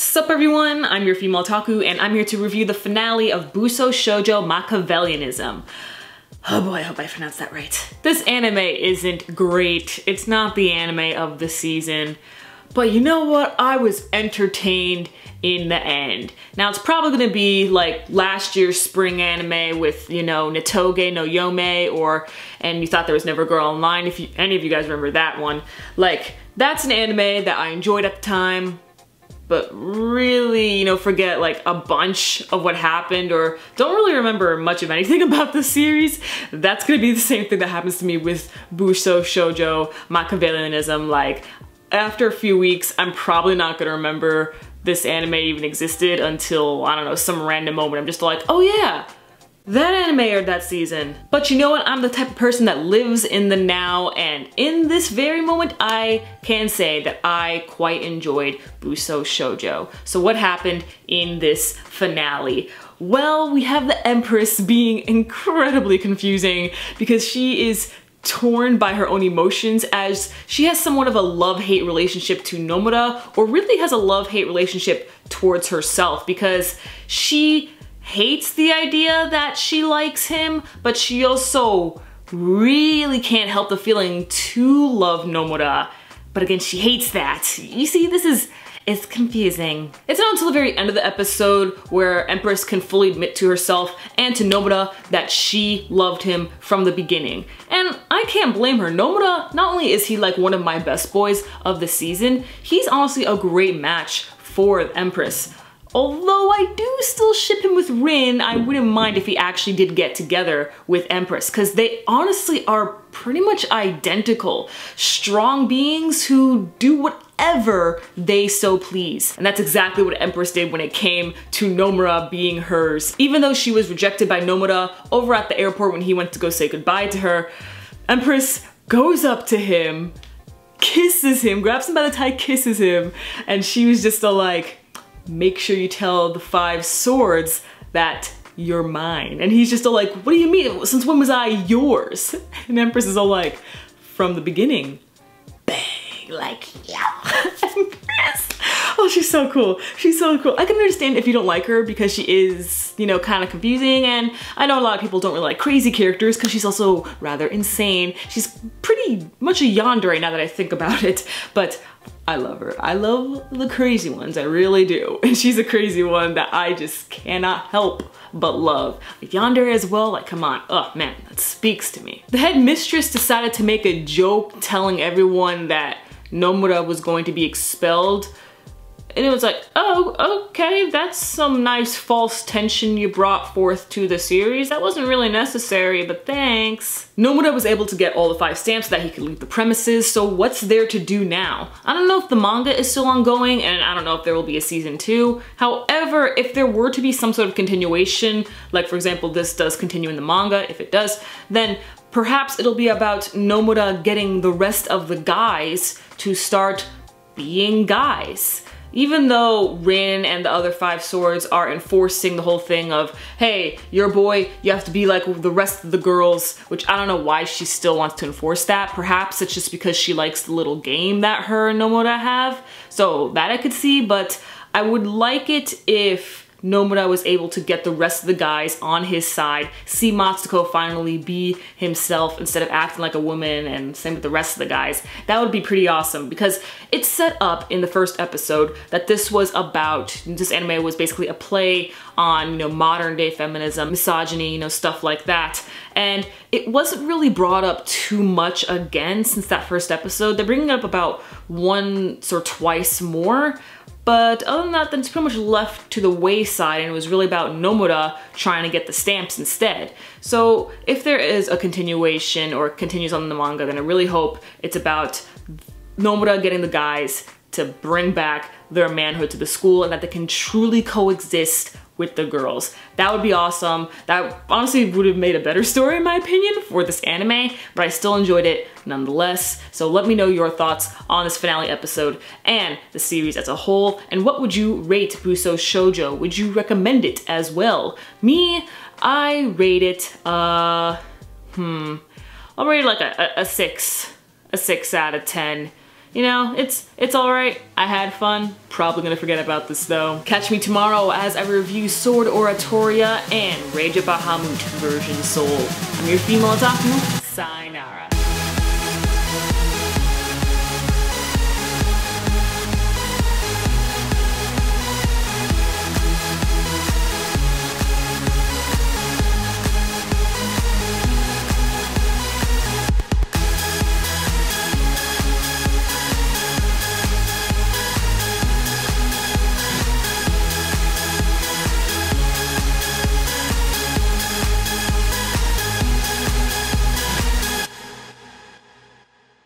Sup everyone, I'm your female otaku and I'm here to review the finale of Busou Shoujo Machiavellism. Oh boy, I hope I pronounced that right. This anime isn't great. It's not the anime of the season. But you know what? I was entertained in the end. Now it's probably gonna be like last year's spring anime with, you know, Nitoge no Yome and You Thought There Was Never a Girl Online, if any of you guys remember that one. Like, that's an anime that I enjoyed at the time, but really, you know, forget like a bunch of what happened or don't really remember much of anything about the series. That's gonna be the same thing that happens to me with Busou Shoujo Machiavellism. Like, after a few weeks, I'm probably not gonna remember this anime even existed until, I don't know, some random moment. I'm just like, oh yeah, that anime aired that season. But you know what? I'm the type of person that lives in the now, and in this very moment, I can say that I quite enjoyed Busou Shoujo. So what happened in this finale? Well, we have the Empress being incredibly confusing because she is torn by her own emotions, as she has somewhat of a love-hate relationship to Nomura, or really has a love-hate relationship towards herself, because she hates the idea that she likes him, but she also really can't help the feeling to love Nomura. But again, she hates that. You see, it's confusing. It's not until the very end of the episode where Empress can fully admit to herself and to Nomura that she loved him from the beginning. And I can't blame her. Nomura, not only is he like one of my best boys of the season, he's honestly a great match for Empress. Although I do still ship him with Rin, I wouldn't mind if he actually did get together with Empress, because they honestly are pretty much identical. Strong beings who do whatever they so please. And that's exactly what Empress did when it came to Nomura being hers. Even though she was rejected by Nomura over at the airport when he went to go say goodbye to her, Empress goes up to him, kisses him, grabs him by the tie, kisses him, and she was just all like, make sure you tell the 5 swords that you're mine. And he's just all like, what do you mean? Since when was I yours? And Empress is all like, from the beginning. Bang, like, yeah. Empress. Oh, she's so cool. She's so cool. I can understand if you don't like her because she is, you know, kind of confusing, and I know a lot of people don't really like crazy characters because she's also rather insane. She's pretty much a yandere now that I think about it, but I love her. I love the crazy ones, I really do. And she's a crazy one that I just cannot help but love. Yandere as well, like, come on. Oh man, that speaks to me. The head mistress decided to make a joke telling everyone that Nomura was going to be expelled. And it was like, oh, okay, that's some nice false tension you brought forth to the series. That wasn't really necessary, but thanks. Nomura was able to get all the 5 stamps so that he could leave the premises, so what's there to do now? I don't know if the manga is still ongoing, and I don't know if there will be a season 2. However, if there were to be some sort of continuation, like for example, this does continue in the manga, if it does, then perhaps it'll be about Nomura getting the rest of the guys to start being guys. Even though Rin and the other 5 swords are enforcing the whole thing of, hey, you're a boy, you have to be like the rest of the girls, which I don't know why she still wants to enforce that. Perhaps it's just because she likes the little game that her and Nomura have. So that I could see, but I would like it if Nomura was able to get the rest of the guys on his side, see Matsuko finally be himself instead of acting like a woman, and same with the rest of the guys. That would be pretty awesome because it's set up in the first episode that this anime was basically a play on, you know, modern day feminism, misogyny, you know, stuff like that. And it wasn't really brought up too much again since that first episode. They're bringing it up about once or twice more. But other than that, then it's pretty much left to the wayside, and it was really about Nomura trying to get the stamps instead. So if there is a continuation or continues on the manga, then I really hope it's about Nomura getting the guys to bring back their manhood to the school and that they can truly coexist with the girls. That would be awesome. That honestly would have made a better story in my opinion for this anime, but I still enjoyed it nonetheless. So let me know your thoughts on this finale episode and the series as a whole, and what would you rate Busou Shoujo? Would you recommend it as well? Me, I rate it, I'll rate it like a 6 out of 10. you know, it's alright. I had fun. Probably gonna forget about this though. Catch me tomorrow as I review Sword Oratoria and Rage of Bahamut version Soul. I'm your female otaku. Sayonara.